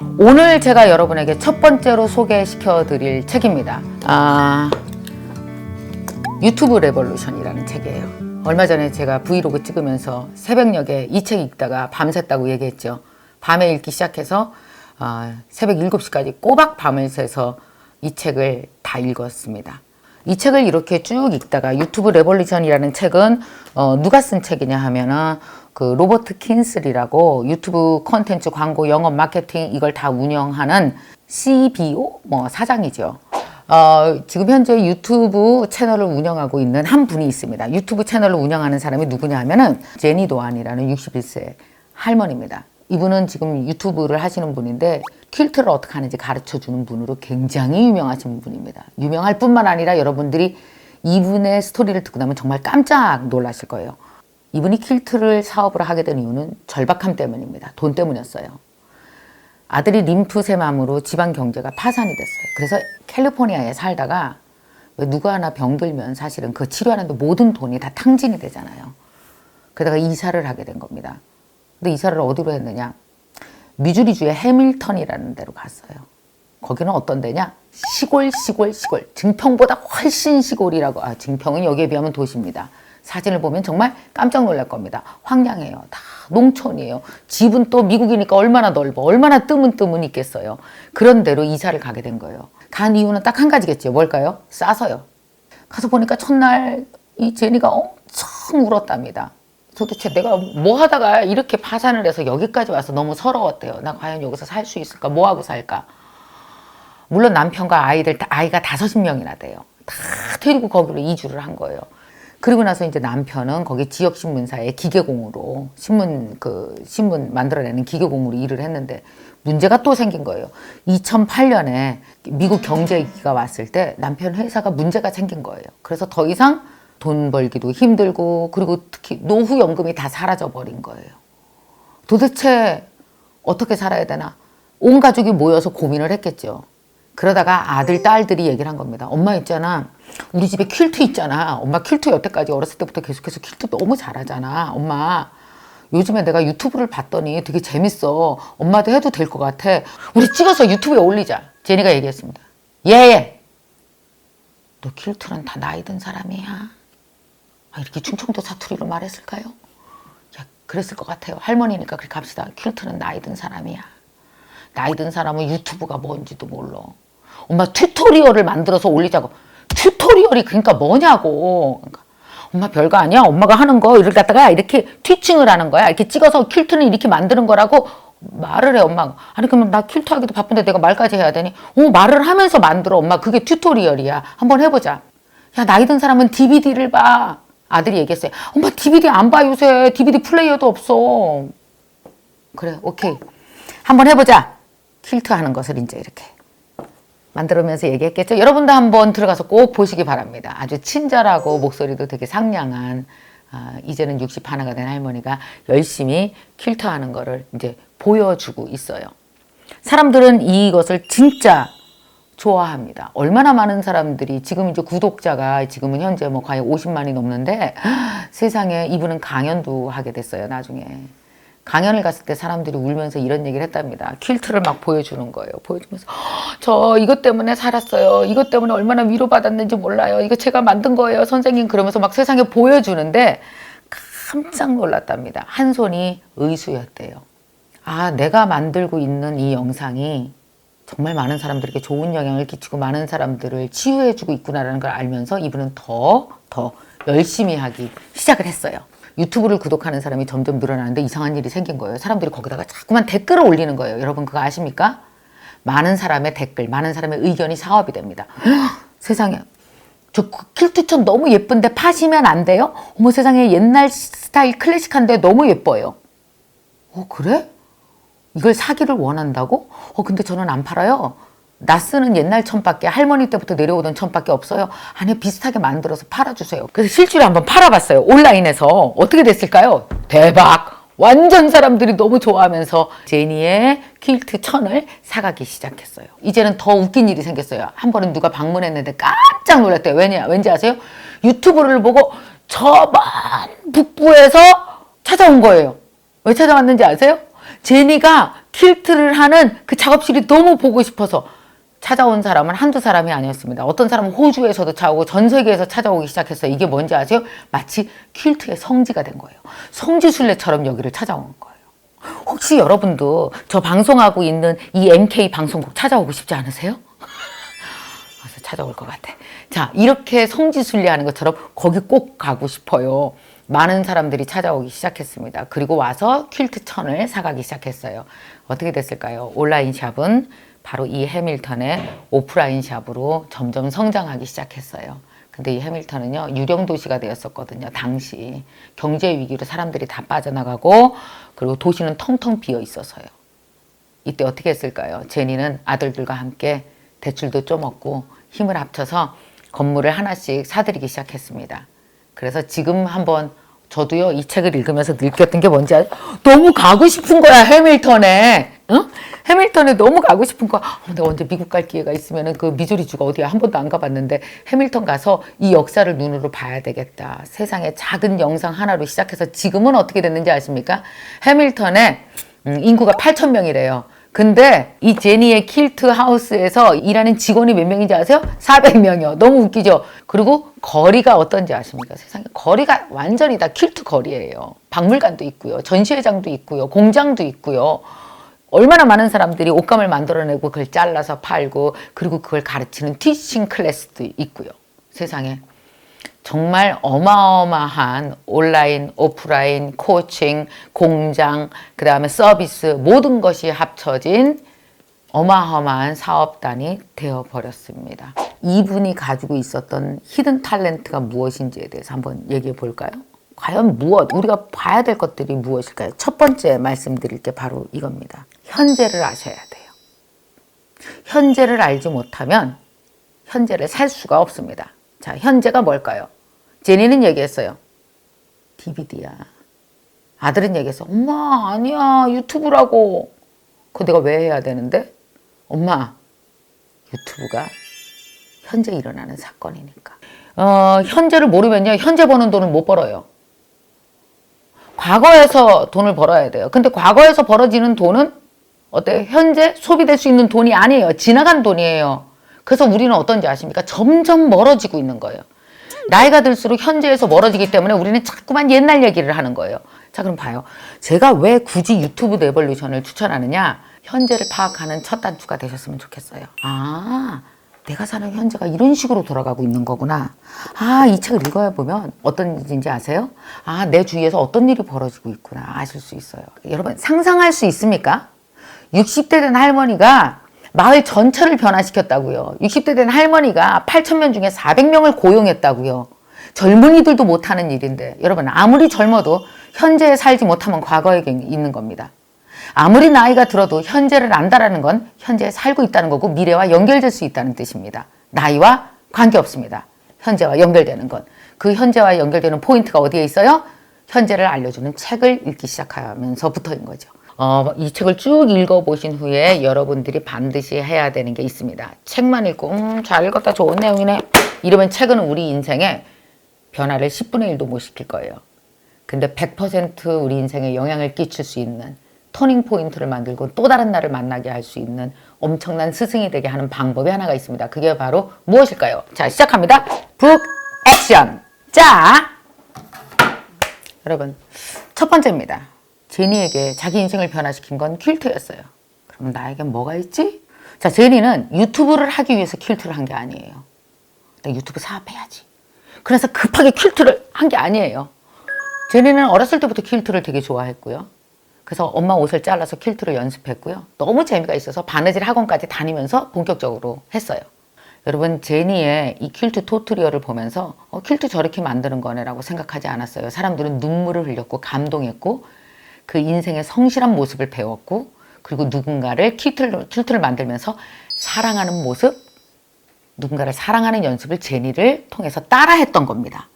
오늘 제가 여러분에게 첫 번째로 소개시켜 드릴 책입니다. 유튜브 레볼루션이라는 책이에요. 얼마 전에 제가 브이로그 찍으면서 새벽녘에 이 책 읽다가 밤샜다고 얘기했죠. 밤에 읽기 시작해서 새벽 7시까지 꼬박 밤을 새서 이 책을 다 읽었습니다. 이 책을 이렇게 쭉 읽다가 유튜브 레볼루션이라는 책은 누가 쓴 책이냐 하면은 그 로버트 킨슬이라고 유튜브 콘텐츠 광고 영업 마케팅 이걸 다 운영하는 CBO 사장이죠. 지금 현재 유튜브 채널을 운영하고 있는 한 분이 있습니다. 유튜브 채널을 운영하는 사람이 누구냐 하면은 제니 도안이라는 61세 할머니입니다. 이분은 지금 유튜브를 하시는 분인데 퀼트를 어떻게 하는지 가르쳐주는 분으로 굉장히 유명하신 분입니다. 유명할 뿐만 아니라 여러분들이 이분의 스토리를 듣고 나면 정말 깜짝 놀라실 거예요. 이분이 퀼트를 사업을 하게 된 이유는 절박함 때문입니다. 돈 때문이었어요. 아들이 림프세맘으로 집안 경제가 파산이 됐어요. 그래서 캘리포니아에 살다가 왜 누구 하나 병들면 사실은 그 치료하는데 모든 돈이 다 탕진이 되잖아요. 그러다가 이사를 하게 된 겁니다. 근데 이사를 어디로 했느냐? 미주리주의 해밀턴이라는 데로 갔어요. 거기는 어떤 데냐? 시골. 증평보다 훨씬 시골이라고. 증평은 여기에 비하면 도시입니다. 사진을 보면 정말 깜짝 놀랄 겁니다. 황량해요. 다 농촌이에요. 집은 또 미국이니까 얼마나 넓어. 얼마나 뜨문 있겠어요. 그런 데로 이사를 가게 된 거예요. 간 이유는 딱 한 가지겠죠. 뭘까요? 싸서요. 가서 보니까 첫날 이 제니가 엄청 울었답니다. 도대체 내가 뭐 하다가 이렇게 파산을 해서 여기까지 와서 너무 서러웠대요. 나 과연 여기서 살 수 있을까? 뭐 하고 살까? 물론 남편과 아이가 5명이나 돼요. 다 데리고 거기로 이주를 한 거예요. 그리고 나서 이제 남편은 거기 지역 신문사에 기계공으로 신문 만들어내는 기계공으로 일을 했는데 문제가 또 생긴 거예요. 2008년에 미국 경제위기가 왔을 때 남편 회사가 문제가 생긴 거예요. 그래서 더 이상 돈 벌기도 힘들고 그리고 특히 노후연금이 다 사라져 버린 거예요. 도대체 어떻게 살아야 되나? 온 가족이 모여서 고민을 했겠죠. 그러다가 아들, 딸들이 얘기를 한 겁니다. 엄마 있잖아. 우리 집에 퀼트 있잖아. 엄마 퀼트 여태까지 어렸을 때부터 계속해서 퀼트 너무 잘하잖아. 엄마 요즘에 내가 유튜브를 봤더니 되게 재밌어. 엄마도 해도 될 것 같아. 우리 찍어서 유튜브에 올리자. 제니가 얘기했습니다. 예. 너 퀼트는 다 나이 든 사람이야. 이렇게 충청도 사투리로 말했을까요? 그랬을 것 같아요. 할머니니까 그렇게 합시다. 퀼트는 나이 든 사람이야. 나이 든 사람은 유튜브가 뭔지도 몰라. 엄마 튜토리얼을 만들어서 올리자고. 튜토리얼이 그러니까 뭐냐고. 그러니까 엄마 별거 아니야. 엄마가 하는 거 이를 갖다가 이렇게 티칭을 하는 거야. 이렇게 찍어서 퀼트는 이렇게 만드는 거라고 말을 해 엄마가. 아니 그러면 나 퀼트 하기도 바쁜데 내가 말까지 해야 되니? 말을 하면서 만들어 엄마. 그게 튜토리얼이야. 한번 해보자. 야 나이 든 사람은 DVD를 봐. 아들이 얘기했어요. 엄마 DVD 안 봐 요새. DVD 플레이어도 없어. 그래 오케이. 한번 해보자. 퀼트 하는 것을 이제 이렇게 만들면서 얘기했겠죠. 여러분도 한번 들어가서 꼭 보시기 바랍니다. 아주 친절하고 목소리도 되게 상냥한 이제는 61가 된 할머니가 열심히 퀼트 하는 거를 이제 보여주고 있어요. 사람들은 이것을 진짜 좋아합니다. 얼마나 많은 사람들이 지금 이제 구독자가 지금은 현재 거의 50만이 넘는데 세상에 이분은 강연도 하게 됐어요. 나중에. 강연을 갔을 때 사람들이 울면서 이런 얘기를 했답니다. 퀼트를 막 보여주는 거예요. 보여주면서 저 이것 때문에 살았어요. 이것 때문에 얼마나 위로받았는지 몰라요. 이거 제가 만든 거예요. 선생님 그러면서 막 세상에 보여주는데 깜짝 놀랐답니다. 한 손이 의수였대요. 내가 만들고 있는 이 영상이 정말 많은 사람들에게 좋은 영향을 끼치고 많은 사람들을 치유해주고 있구나라는 걸 알면서 이분은 더 열심히 하기 시작을 했어요. 유튜브를 구독하는 사람이 점점 늘어나는데 이상한 일이 생긴 거예요. 사람들이 거기다가 자꾸만 댓글을 올리는 거예요. 여러분 그거 아십니까? 많은 사람의 댓글, 많은 사람의 의견이 사업이 됩니다. 세상에 저 퀼트천 너무 예쁜데 파시면 안 돼요? 어머 세상에 옛날 스타일 클래식한데 너무 예뻐요. 그래? 이걸 사기를 원한다고? 근데 저는 안 팔아요. 나 쓰는 옛날 천밖에 할머니 때부터 내려오던 천밖에 없어요. 아니요 비슷하게 만들어서 팔아주세요. 그래서 실제로 한번 팔아봤어요. 온라인에서. 어떻게 됐을까요? 대박! 완전 사람들이 너무 좋아하면서 제니의 퀼트 천을 사가기 시작했어요. 이제는 더 웃긴 일이 생겼어요. 한 번은 누가 방문했는데 깜짝 놀랐대요. 왠지 아세요? 유튜브를 보고 저 먼 북부에서 찾아온 거예요. 왜 찾아왔는지 아세요? 제니가 퀼트를 하는 그 작업실이 너무 보고 싶어서 찾아온 사람은 한두 사람이 아니었습니다. 어떤 사람은 호주에서도 찾아오고 전 세계에서 찾아오기 시작했어요. 이게 뭔지 아세요? 마치 퀼트의 성지가 된 거예요. 성지순례처럼 여기를 찾아온 거예요. 혹시 여러분도 저 방송하고 있는 이 MK 방송국 찾아오고 싶지 않으세요? 그래서 찾아올 것 같아. 자, 이렇게 성지순례하는 것처럼 거기 꼭 가고 싶어요. 많은 사람들이 찾아오기 시작했습니다. 그리고 와서 퀼트 천을 사가기 시작했어요. 어떻게 됐을까요? 온라인 샵은 바로 이 해밀턴의 오프라인 샵으로 점점 성장하기 시작했어요. 근데 이 해밀턴은요, 유령 도시가 되었었거든요. 당시 경제 위기로 사람들이 다 빠져나가고 그리고 도시는 텅텅 비어 있어서요. 이때 어떻게 했을까요? 제니는 아들들과 함께 대출도 좀 얻고 힘을 합쳐서 건물을 하나씩 사들이기 시작했습니다. 그래서 지금 한번 저도요, 이 책을 읽으면서 느꼈던 게 뭔지 너무 가고 싶은 거야, 해밀턴에. 응? 해밀턴에 너무 가고 싶은 거야. 내가 언제 미국 갈 기회가 있으면 그 미주리주가 어디야, 한 번도 안 가봤는데 해밀턴 가서 이 역사를 눈으로 봐야 되겠다. 세상에 작은 영상 하나로 시작해서 지금은 어떻게 됐는지 아십니까? 해밀턴에 인구가 8,000명이래요. 근데 이 제니의 퀼트 하우스에서 일하는 직원이 몇 명인지 아세요? 400명이요. 너무 웃기죠? 그리고 거리가 어떤지 아십니까? 세상에 거리가 완전히 다 퀼트 거리예요. 박물관도 있고요. 전시회장도 있고요. 공장도 있고요. 얼마나 많은 사람들이 옷감을 만들어내고 그걸 잘라서 팔고 그리고 그걸 가르치는 티칭 클래스도 있고요. 세상에. 정말 어마어마한 온라인, 오프라인, 코칭, 공장, 그 다음에 서비스 모든 것이 합쳐진 어마어마한 사업단이 되어버렸습니다. 이분이 가지고 있었던 히든 탤런트가 무엇인지에 대해서 한번 얘기해 볼까요? 과연 우리가 봐야 될 것들이 무엇일까요? 첫 번째 말씀드릴 게 바로 이겁니다. 현재를 아셔야 돼요. 현재를 알지 못하면 현재를 살 수가 없습니다. 자, 현재가 뭘까요? 제니는 얘기했어요. DVD야. 아들은 얘기했어. 엄마, 아니야. 유튜브라고. 그거 내가 왜 해야 되는데? 엄마, 유튜브가 현재 일어나는 사건이니까. 현재를 모르면요. 현재 버는 돈은 못 벌어요. 과거에서 돈을 벌어야 돼요. 근데 과거에서 벌어지는 돈은 어때요? 현재 소비될 수 있는 돈이 아니에요. 지나간 돈이에요. 그래서 우리는 어떤지 아십니까? 점점 멀어지고 있는 거예요. 나이가 들수록 현재에서 멀어지기 때문에 우리는 자꾸만 옛날 얘기를 하는 거예요. 자, 그럼 봐요. 제가 왜 굳이 유튜브 레볼루션을 추천하느냐? 현재를 파악하는 첫 단추가 되셨으면 좋겠어요. 아, 내가 사는 현재가 이런 식으로 돌아가고 있는 거구나. 아, 이 책을 읽어야 보면 어떤 일인지 아세요? 아, 내 주위에서 어떤 일이 벌어지고 있구나 아실 수 있어요. 여러분, 상상할 수 있습니까? 60대 된 할머니가 마을 전체를 변화시켰다고요. 60대 된 할머니가 8,000명 중에 400명을 고용했다고요. 젊은이들도 못하는 일인데 여러분, 아무리 젊어도 현재에 살지 못하면 과거에 있는 겁니다. 아무리 나이가 들어도 현재를 안다라는 건 현재에 살고 있다는 거고 미래와 연결될 수 있다는 뜻입니다. 나이와 관계없습니다. 현재와 연결되는 것. 그 현재와 연결되는 포인트가 어디에 있어요? 현재를 알려주는 책을 읽기 시작하면서부터인 거죠. 이 책을 쭉 읽어보신 후에 여러분들이 반드시 해야 되는 게 있습니다. 책만 읽고 잘 읽었다, 좋은 내용이네 이러면 책은 우리 인생에 변화를 10분의 1도 못 시킬 거예요. 근데 100% 우리 인생에 영향을 끼칠 수 있는 터닝 포인트를 만들고 또 다른 나를 만나게 할 수 있는 엄청난 스승이 되게 하는 방법이 하나가 있습니다. 그게 바로 무엇일까요? 자, 시작합니다. 북 액션. 자, 여러분, 첫 번째입니다. 제니에게 자기 인생을 변화시킨 건 퀼트였어요. 그럼 나에겐 뭐가 있지? 자, 제니는 유튜브를 하기 위해서 퀼트를 한 게 아니에요. 내가 유튜브 사업해야지. 그래서 급하게 퀼트를 한 게 아니에요. 제니는 어렸을 때부터 퀼트를 되게 좋아했고요. 그래서 엄마 옷을 잘라서 퀼트를 연습했고요. 너무 재미가 있어서 바느질 학원까지 다니면서 본격적으로 했어요. 여러분, 제니의 이 퀼트 토토리얼을 보면서 퀼트 저렇게 만드는 거네 라고 생각하지 않았어요. 사람들은 눈물을 흘렸고 감동했고 그 인생의 성실한 모습을 배웠고 그리고 누군가를 퀼트를 만들면서 사랑하는 모습, 누군가를 사랑하는 연습을 제니를 통해서 따라했던 겁니다.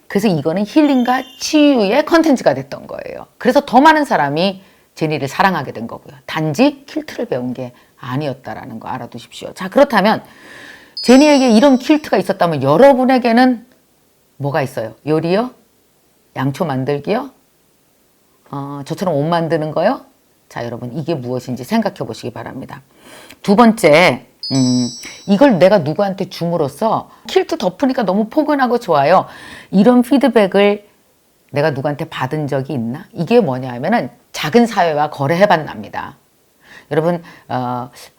그래서 이거는 힐링과 치유의 컨텐츠가 됐던 거예요. 그래서 더 많은 사람이 제니를 사랑하게 된 거고요. 단지 퀼트를 배운 게 아니었다라는 거 알아두십시오. 자, 그렇다면 제니에게 이런 퀼트가 있었다면 여러분에게는 뭐가 있어요? 요리요? 양초 만들기요? 저처럼 옷 만드는 거요? 자, 여러분 이게 무엇인지 생각해 보시기 바랍니다. 두 번째, 이걸 내가 누구한테 줌으로써 킬트 덮으니까 너무 포근하고 좋아요. 이런 피드백을 내가 누구한테 받은 적이 있나? 이게 뭐냐 하면은 작은 사회와 거래해봤답니다. 여러분,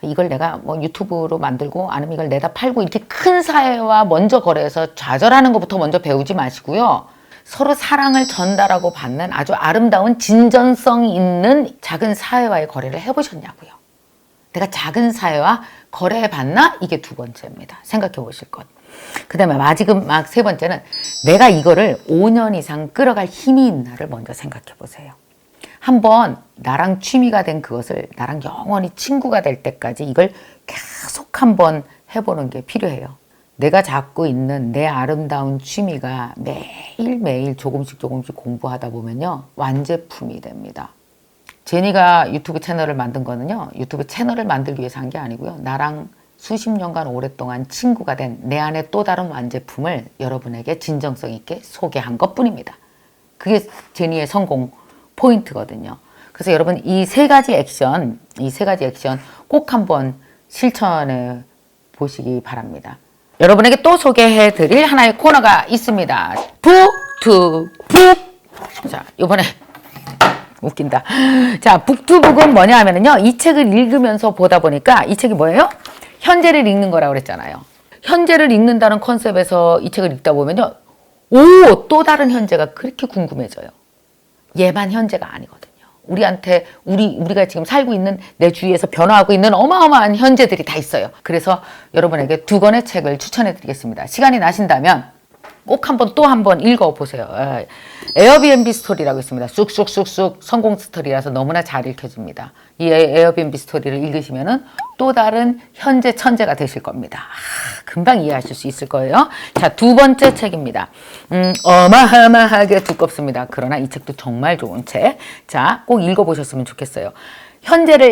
이걸 내가 뭐 유튜브로 만들고 아니면 이걸 내다 팔고 이렇게 큰 사회와 먼저 거래해서 좌절하는 것부터 먼저 배우지 마시고요. 서로 사랑을 전달하고 받는 아주 아름다운 진전성 있는 작은 사회와의 거래를 해보셨냐고요. 내가 작은 사회와 거래해봤나? 이게 두 번째입니다. 생각해 보실 것. 그 다음에 마지막 세 번째는 내가 이거를 5년 이상 끌어갈 힘이 있나를 먼저 생각해 보세요. 한번 나랑 취미가 된 그것을 나랑 영원히 친구가 될 때까지 이걸 계속 한번 해보는 게 필요해요. 내가 잡고 있는 내 아름다운 취미가 매일매일 조금씩 공부하다 보면요. 완제품이 됩니다. 제니가 유튜브 채널을 만든 거는요. 유튜브 채널을 만들기 위해서 한 게 아니고요. 나랑 수십 년간 오랫동안 친구가 된 내 안에 또 다른 완제품을 여러분에게 진정성 있게 소개한 것뿐입니다. 그게 제니의 성공 포인트거든요. 그래서 여러분 이 세 가지 액션 꼭 한번 실천해 보시기 바랍니다. 여러분에게 또 소개해 드릴 하나의 코너가 있습니다. 북투북. 자, 이번에 웃긴다. 자, 북투북은 뭐냐 하면은요. 이 책을 읽으면서 보다 보니까 이 책이 뭐예요? 현재를 읽는 거라고 그랬잖아요. 현재를 읽는다는 컨셉에서 이 책을 읽다 보면요. 오, 또 다른 현재가 그렇게 궁금해져요. 얘만 현재가 아니거든요. 우리가 지금 살고 있는 내 주위에서 변화하고 있는 어마어마한 현재들이 다 있어요. 그래서 여러분에게 두 권의 책을 추천해 드리겠습니다. 시간이 나신다면 꼭 또 한 번 읽어보세요. 에어비앤비 스토리라고 있습니다. 쑥쑥쑥쑥 성공 스토리라서 너무나 잘 읽혀집니다. 이 에어비앤비 스토리를 읽으시면은 또 다른 현재 천재가 되실 겁니다. 금방 이해하실 수 있을 거예요. 자, 두 번째 책입니다. 어마어마하게 두껍습니다. 그러나 이 책도 정말 좋은 책. 자, 꼭 읽어보셨으면 좋겠어요.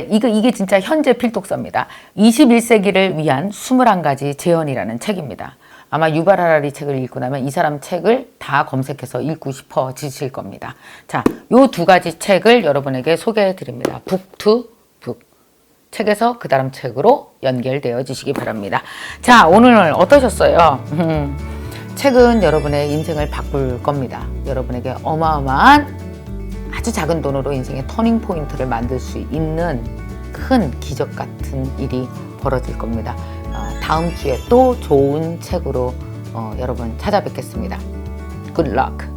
이게 진짜 현재 필독서입니다. 21세기를 위한 21가지 재현이라는 책입니다. 아마 유발 하라리 책을 읽고 나면 이 사람 책을 다 검색해서 읽고 싶어지실 겁니다. 자, 요 두 가지 책을 여러분에게 소개해 드립니다. 북투북. 책에서 그 다음 책으로 연결되어 지시기 바랍니다. 자, 오늘 어떠셨어요? 책은 여러분의 인생을 바꿀 겁니다. 여러분에게 어마어마한 아주 작은 돈으로 인생의 터닝 포인트를 만들 수 있는 큰 기적 같은 일이 벌어질 겁니다. 다음 주에 또 좋은 책으로 여러분 찾아뵙겠습니다. Good luck!